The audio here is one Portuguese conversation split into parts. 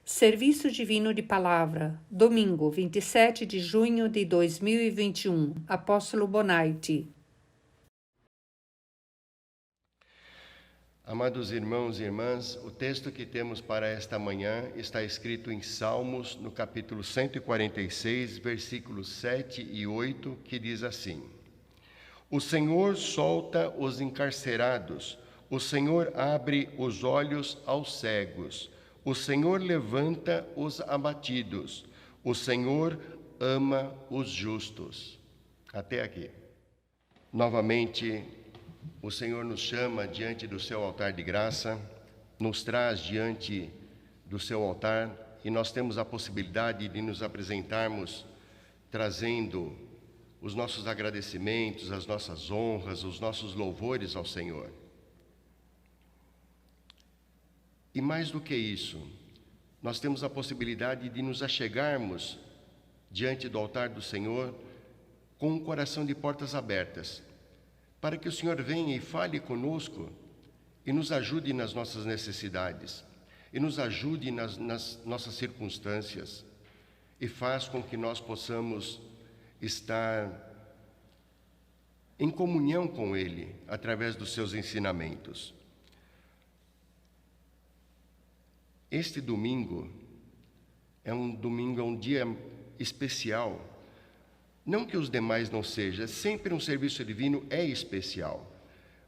Serviço Divino de Palavra, domingo, 27 de junho de 2021, Apóstolo Bonaiti. Amados irmãos e irmãs, o texto que temos para esta manhã está escrito em Salmos, no capítulo 146, versículos 7 e 8, que diz assim: O Senhor solta os encarcerados, o Senhor abre os olhos aos cegos, o Senhor levanta os abatidos, o Senhor ama os justos. Até aqui. Novamente, o Senhor nos chama diante do seu altar de graça, nos traz diante do seu altar e nós temos a possibilidade de nos apresentarmos trazendo os nossos agradecimentos, as nossas honras, os nossos louvores ao Senhor. E mais do que isso, nós temos a possibilidade de nos achegarmos diante do altar do Senhor com um coração de portas abertas, para que o Senhor venha e fale conosco e nos ajude nas nossas necessidades, e nos ajude nas nossas circunstâncias, e faz com que nós possamos estar em comunhão com Ele, através dos seus ensinamentos. Este domingo é um dia especial. Não que os demais não sejam, sempre um serviço divino é especial,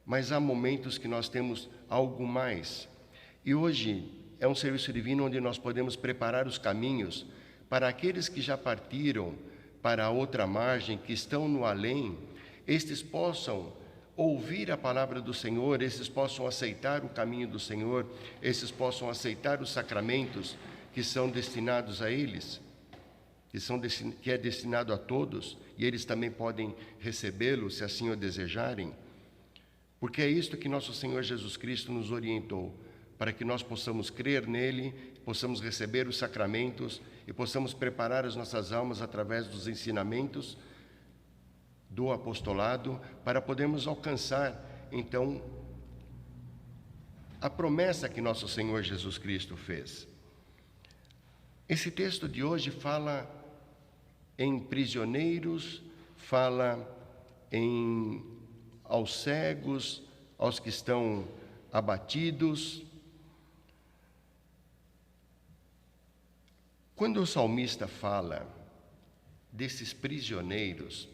mas há momentos que nós temos algo mais. E hoje é um serviço divino onde nós podemos preparar os caminhos para aqueles que já partiram para a outra margem, que estão no além, estes possam ouvir a palavra do Senhor, esses possam aceitar o caminho do Senhor, esses possam aceitar os sacramentos que são destinados a eles, que é destinado a todos, e eles também podem recebê-lo, se assim o desejarem, porque é isto que nosso Senhor Jesus Cristo nos orientou, para que nós possamos crer nele, possamos receber os sacramentos e possamos preparar as nossas almas através dos ensinamentos do apostolado, para podermos alcançar, então, a promessa que nosso Senhor Jesus Cristo fez. Esse texto de hoje fala em prisioneiros, fala aos cegos, aos que estão abatidos. Quando o salmista fala desses prisioneiros,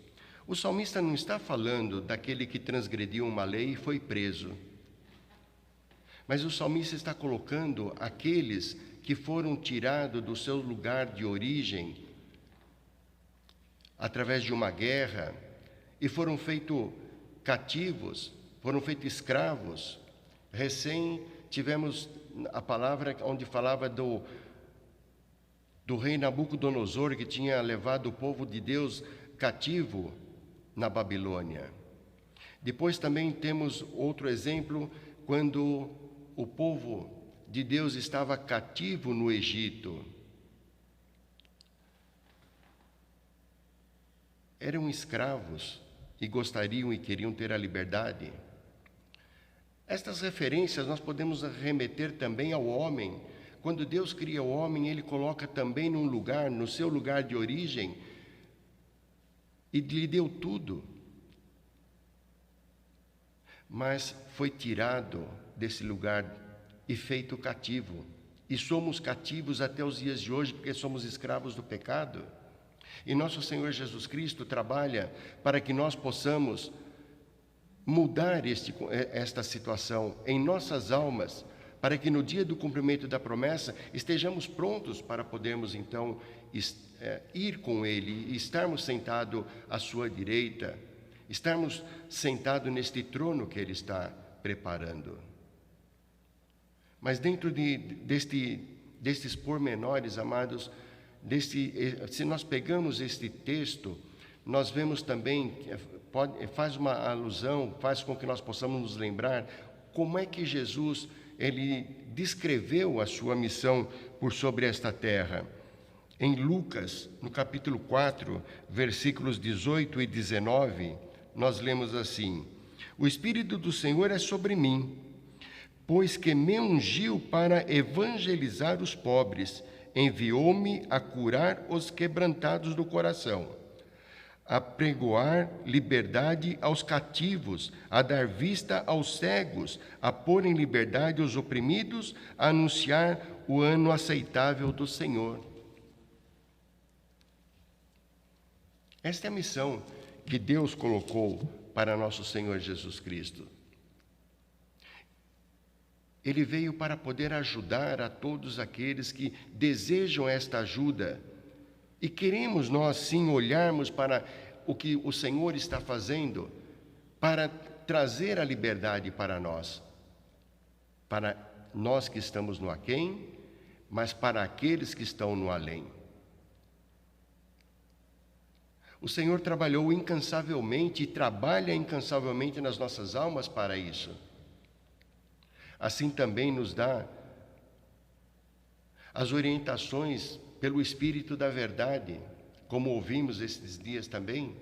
o salmista não está falando daquele que transgrediu uma lei e foi preso, mas o salmista está colocando aqueles que foram tirados do seu lugar de origem através de uma guerra e foram feitos cativos, foram feitos escravos. Recém tivemos a palavra onde falava do rei Nabucodonosor, que tinha levado o povo de Deus cativo na Babilônia. Depois também temos outro exemplo, quando o povo de Deus estava cativo no Egito. Eram escravos e gostariam e queriam ter a liberdade. Estas referências nós podemos remeter também ao homem. Quando Deus cria o homem, Ele coloca também num lugar, no seu lugar de origem, e lhe deu tudo. Mas foi tirado desse lugar e feito cativo. E somos cativos até os dias de hoje, porque somos escravos do pecado. E nosso Senhor Jesus Cristo trabalha para que nós possamos mudar esta situação em nossas almas, para que no dia do cumprimento da promessa estejamos prontos para podermos então ir com Ele e estarmos sentados à sua direita, estarmos sentados neste trono que Ele está preparando. Mas dentro destes pormenores, amados, se nós pegamos este texto, nós vemos também, faz uma alusão, faz com que nós possamos nos lembrar como é que Jesus ele descreveu a sua missão por sobre esta terra. Em Lucas, no capítulo 4, versículos 18 e 19, nós lemos assim: O Espírito do Senhor é sobre mim, pois que me ungiu para evangelizar os pobres, enviou-me a curar os quebrantados do coração, a pregoar liberdade aos cativos, a dar vista aos cegos, a pôr em liberdade os oprimidos, a anunciar o ano aceitável do Senhor. Esta é a missão que Deus colocou para nosso Senhor Jesus Cristo. Ele veio para poder ajudar a todos aqueles que desejam esta ajuda. E queremos nós, sim, olharmos para o que o Senhor está fazendo para trazer a liberdade para nós que estamos no aquém, mas para aqueles que estão no além. O Senhor trabalhou incansavelmente e trabalha incansavelmente nas nossas almas para isso. Assim também nos dá as orientações pelo Espírito da Verdade, como ouvimos estes dias também.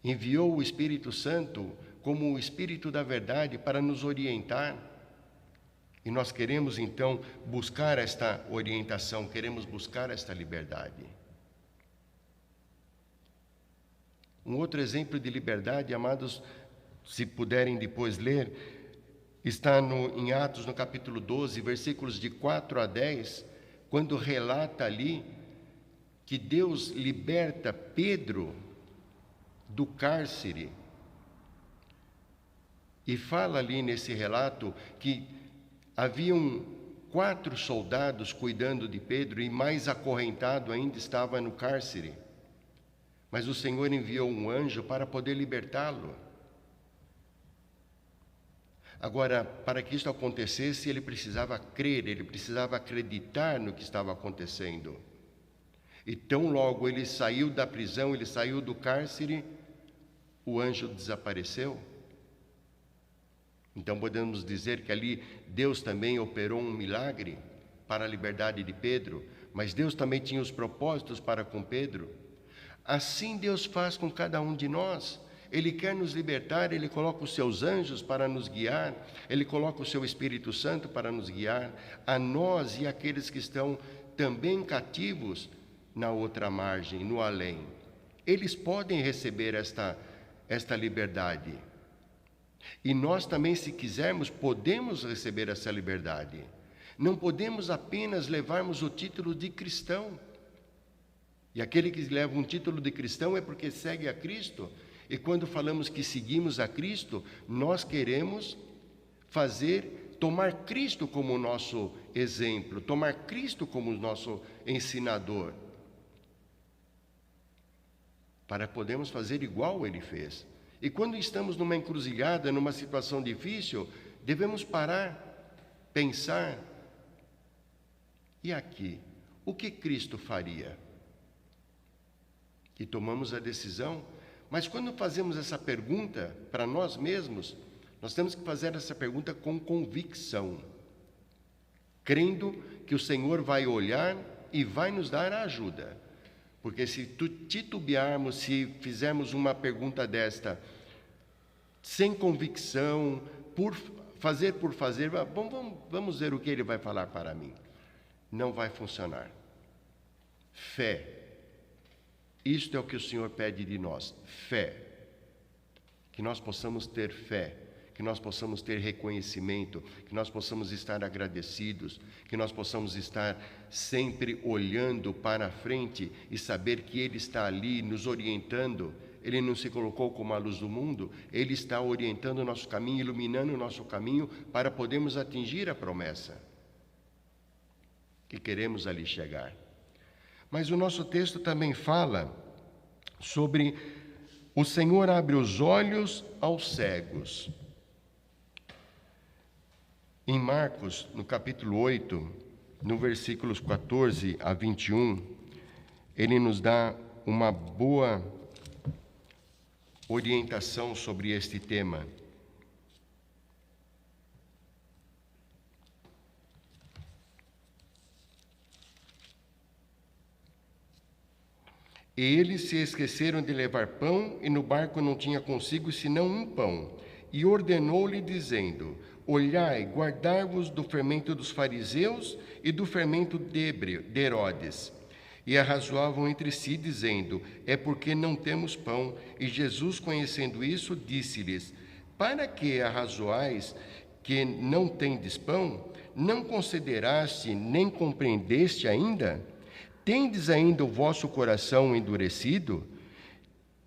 Enviou o Espírito Santo como o Espírito da Verdade para nos orientar. E nós queremos então buscar esta orientação, queremos buscar esta liberdade. Um outro exemplo de liberdade, amados, se puderem depois ler, está em Atos, no capítulo 12, versículos de 4 a 10, quando relata ali que Deus liberta Pedro do cárcere. E fala ali nesse relato que haviam 4 soldados cuidando de Pedro e mais acorrentado ainda estava no cárcere. Mas o Senhor enviou um anjo para poder libertá-lo. Agora, para que isso acontecesse, ele precisava crer, ele precisava acreditar no que estava acontecendo. E tão logo ele saiu da prisão, ele saiu do cárcere, o anjo desapareceu. Então podemos dizer que ali Deus também operou um milagre para a liberdade de Pedro, mas Deus também tinha os propósitos para com Pedro. Assim Deus faz com cada um de nós. Ele quer nos libertar, Ele coloca os seus anjos para nos guiar, Ele coloca o seu Espírito Santo para nos guiar, a nós e aqueles que estão também cativos na outra margem, no além. Eles podem receber esta liberdade. E nós também, se quisermos, podemos receber essa liberdade. Não podemos apenas levarmos o título de cristão. E aquele que leva um título de cristão é porque segue a Cristo. E quando falamos que seguimos a Cristo, nós queremos tomar Cristo como nosso exemplo, tomar Cristo como nosso ensinador, para podermos fazer igual Ele fez. E quando estamos numa encruzilhada, numa situação difícil, devemos parar, pensar, e aqui, o que Cristo faria? E tomamos a decisão. Mas quando fazemos essa pergunta para nós mesmos, nós temos que fazer essa pergunta com convicção, crendo que o Senhor vai olhar e vai nos dar a ajuda. Porque se titubearmos, se fizermos uma pergunta desta, sem convicção, por fazer, vamos ver o que Ele vai falar para mim. Não vai funcionar. Fé. Isto é o que o Senhor pede de nós, fé. Que nós possamos ter fé, que nós possamos ter reconhecimento, que nós possamos estar agradecidos, que nós possamos estar sempre olhando para a frente e saber que Ele está ali nos orientando. Ele não se colocou como a luz do mundo, Ele está orientando o nosso caminho, iluminando o nosso caminho para podermos atingir a promessa que queremos ali chegar. Mas o nosso texto também fala sobre o Senhor abre os olhos aos cegos. Em Marcos, no capítulo 8, no versículos 14 a 21, ele nos dá uma boa orientação sobre este tema. E eles se esqueceram de levar pão, e no barco não tinha consigo senão um pão. E ordenou-lhe, dizendo: Olhai, guardai-vos do fermento dos fariseus e do fermento de Herodes. E arrazoavam entre si, dizendo: é porque não temos pão. E Jesus, conhecendo isso, disse-lhes: para que arrazoais que não tendes pão? Não consideraste nem compreendeste ainda? Tendes ainda o vosso coração endurecido?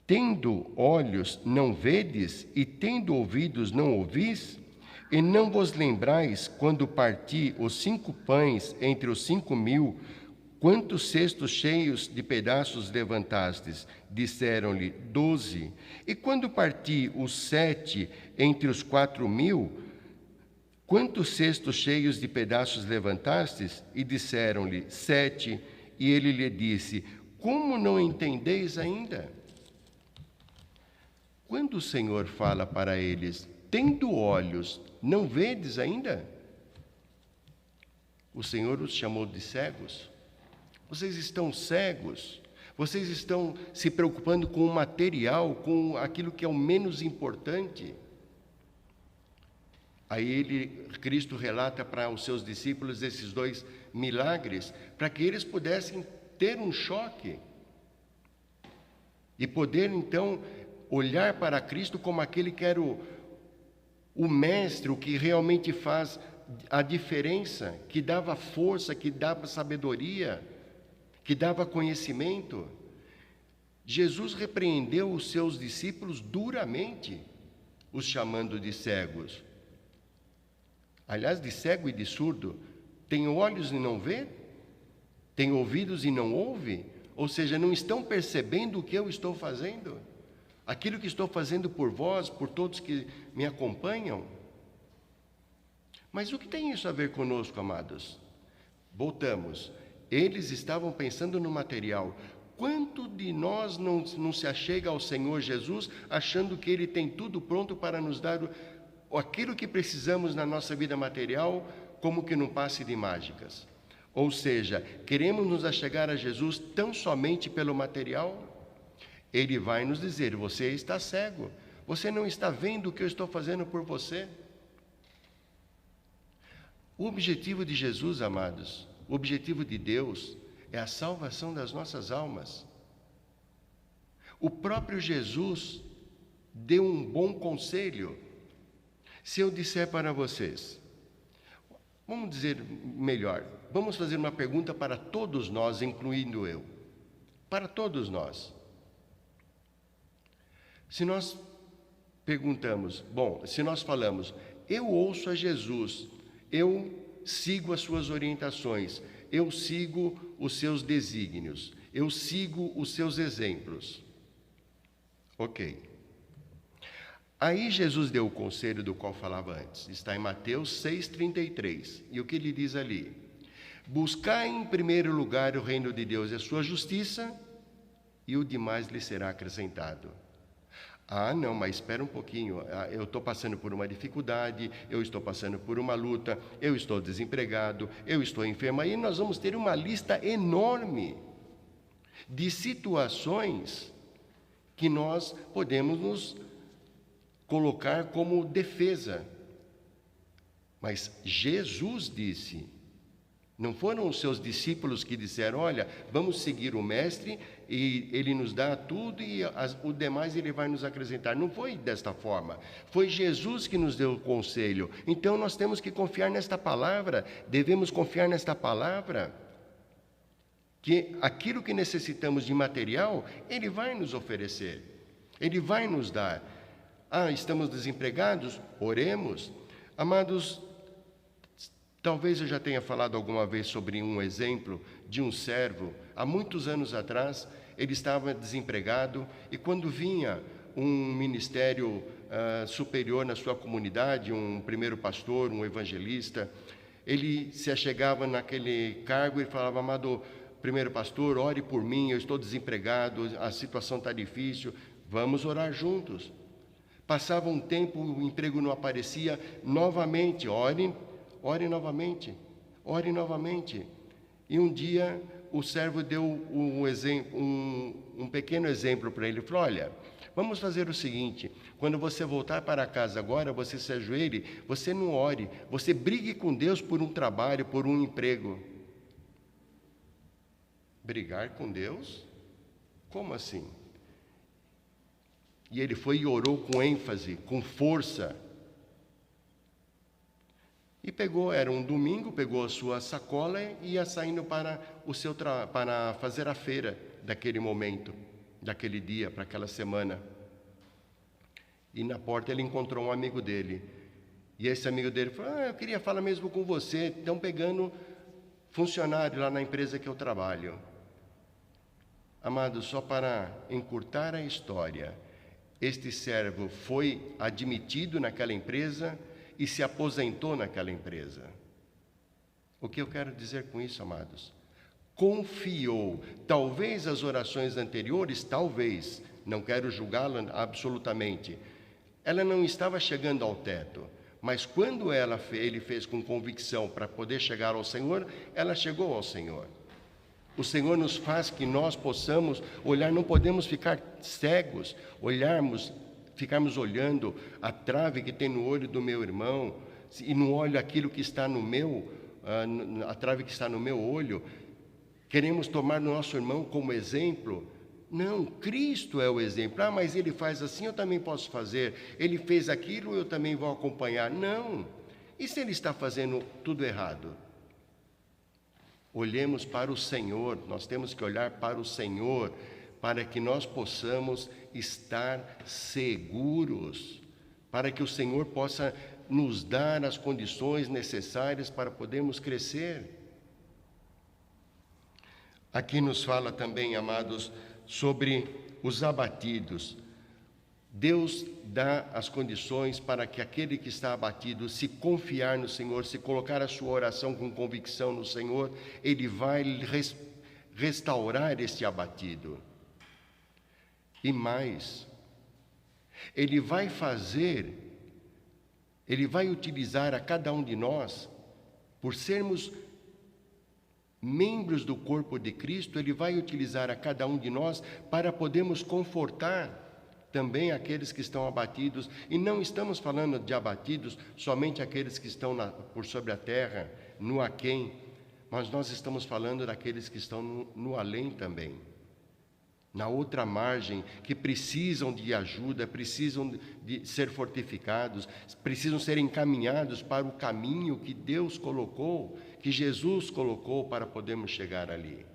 Tendo olhos, não vedes? E tendo ouvidos, não ouvis? E não vos lembrais, quando parti os 5 pães entre os 5.000, quantos cestos cheios de pedaços levantastes? Disseram-lhe: 12. E quando parti os 7 entre os 4.000, quantos cestos cheios de pedaços levantastes? E disseram-lhe: 7. E ele lhe disse: como não entendeis ainda? Quando o Senhor fala para eles: tendo olhos, não vedes ainda? O Senhor os chamou de cegos. Vocês estão cegos. Vocês estão se preocupando com o material, com aquilo que é o menos importante. Aí Cristo relata para os seus discípulos esses 2 milagres, para que eles pudessem ter um choque e poder então olhar para Cristo como aquele que era o mestre, o que realmente faz a diferença, que dava força, que dava sabedoria, que dava conhecimento. Jesus repreendeu os seus discípulos duramente, os chamando de cegos. Aliás, de cego e de surdo, tem olhos e não vê? Tem ouvidos e não ouve? Ou seja, não estão percebendo o que eu estou fazendo? Aquilo que estou fazendo por vós, por todos que me acompanham? Mas o que tem isso a ver conosco, amados? Voltamos. Eles estavam pensando no material. Quanto de nós não se achega ao Senhor Jesus, achando que Ele tem tudo pronto para nos dar aquilo que precisamos na nossa vida material, como que num passe de mágicas? Ou seja, queremos nos achegar a Jesus tão somente pelo material? Ele vai nos dizer: você está cego, você não está vendo o que eu estou fazendo por você. O objetivo de Jesus, amados, o objetivo de Deus é a salvação das nossas almas. O próprio Jesus deu um bom conselho. Se eu disser para vocês, vamos dizer melhor, vamos fazer uma pergunta para todos nós, incluindo eu. Para todos nós. Se nós perguntamos, se nós falamos: eu ouço a Jesus, eu sigo as suas orientações, eu sigo os seus desígnios, eu sigo os seus exemplos. Ok. Aí Jesus deu o conselho do qual falava antes. Está em Mateus 6,33. E o que ele diz ali? Buscai em primeiro lugar o reino de Deus e a sua justiça, e o demais lhe será acrescentado. Ah, não, mas espera um pouquinho, eu estou passando por uma dificuldade, eu estou passando por uma luta, eu estou desempregado, eu estou enfermo. Aí nós vamos ter uma lista enorme de situações que nós podemos nos colocar como defesa. Mas Jesus disse, não foram os seus discípulos que disseram: olha, vamos seguir o mestre e ele nos dá tudo e o demais ele vai nos acrescentar. Não foi desta forma. Foi Jesus que nos deu o conselho. Então nós temos que confiar nesta palavra, devemos confiar nesta palavra, que aquilo que necessitamos de material, ele vai nos oferecer, ele vai nos dar. Ah, estamos desempregados? Oremos. Amados, talvez eu já tenha falado alguma vez sobre um exemplo de um servo. Há muitos anos atrás, ele estava desempregado e quando vinha um ministério superior na sua comunidade, um primeiro pastor, um evangelista, ele se achegava naquele cargo e falava: amado primeiro pastor, ore por mim, eu estou desempregado, a situação está difícil, vamos orar juntos. Passava um tempo, o emprego não aparecia, novamente, ore novamente, ore novamente. E um dia o servo deu um pequeno exemplo para ele, falou: olha, Vamos fazer o seguinte: quando você voltar para casa agora, você se ajoelhe, você não ore, você brigue com Deus por um trabalho, por um emprego. Brigar com Deus? Como assim? E ele foi e orou com ênfase, com força. E pegou, era um domingo, pegou a sua sacola e ia saindo para para fazer a feira daquele momento, daquele dia, para aquela semana. E na porta ele encontrou um amigo dele. E esse amigo dele falou: eu queria falar mesmo com você, estão pegando funcionário lá na empresa que eu trabalho. Amados, só para encurtar a história, este servo foi admitido naquela empresa e se aposentou naquela empresa. O que eu quero dizer com isso, amados? Confiou. Talvez as orações anteriores, talvez, não quero julgá-la absolutamente, ela não estava chegando ao teto, mas quando ele fez com convicção para poder chegar ao Senhor, ela chegou ao Senhor. O Senhor nos faz que nós possamos olhar, não podemos ficar cegos, ficarmos olhando a trave que tem no olho do meu irmão, e não olho aquilo que está no meu, a trave que está no meu olho. Queremos tomar o nosso irmão como exemplo. Não, Cristo é o exemplo. Mas ele faz assim, eu também posso fazer. Ele fez aquilo, eu também vou acompanhar. Não. E se ele está fazendo tudo errado? Olhemos para o Senhor, nós temos que olhar para o Senhor, para que nós possamos estar seguros, para que o Senhor possa nos dar as condições necessárias para podermos crescer. Aqui nos fala também, amados, sobre os abatidos. Deus dá as condições para que aquele que está abatido, se confiar no Senhor, se colocar a sua oração com convicção no Senhor, Ele vai restaurar esse abatido. E mais, Ele vai utilizar a cada um de nós, por sermos membros do corpo de Cristo, Ele vai utilizar a cada um de nós para podermos confortar também aqueles que estão abatidos. E não estamos falando de abatidos somente aqueles que estão por sobre a terra, no aquém, mas nós estamos falando daqueles que estão no além também, na outra margem, que precisam de ajuda, precisam de ser fortificados, precisam ser encaminhados para o caminho que Deus colocou, que Jesus colocou para podermos chegar ali.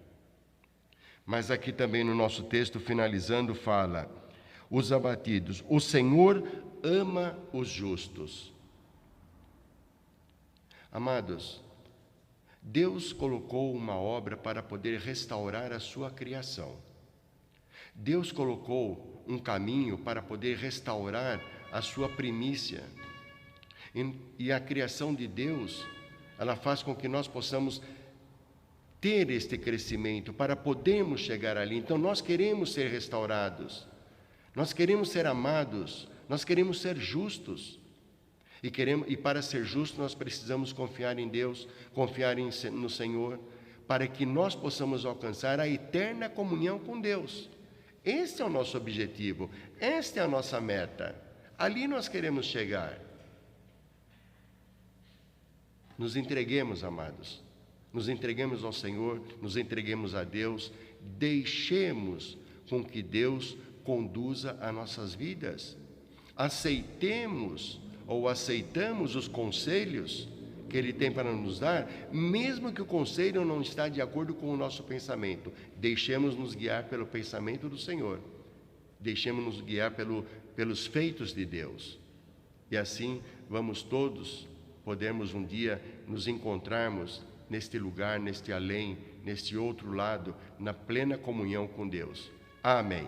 Mas aqui também no nosso texto, finalizando, fala: os abatidos, o Senhor ama os justos. Amados, Deus colocou uma obra para poder restaurar a sua criação. Deus colocou um caminho para poder restaurar a sua primícia. E a criação de Deus, ela faz com que nós possamos ter este crescimento para podermos chegar ali. Então nós queremos ser restaurados. Nós queremos ser amados, nós queremos ser justos. E para ser justos nós precisamos confiar em Deus, confiar no Senhor, para que nós possamos alcançar a eterna comunhão com Deus. Esse é o nosso objetivo, esta é a nossa meta. Ali nós queremos chegar. Nos entreguemos, amados, nos entreguemos ao Senhor, nos entreguemos a Deus, deixemos com que Deus conduza as nossas vidas. Aceitamos os conselhos que Ele tem para nos dar, mesmo que o conselho não está de acordo com o nosso pensamento. Deixemos-nos guiar pelo pensamento do Senhor. Deixemos-nos guiar pelos feitos de Deus. E assim vamos todos podermos um dia nos encontrarmos neste lugar, neste além, neste outro lado, na plena comunhão com Deus. Amém.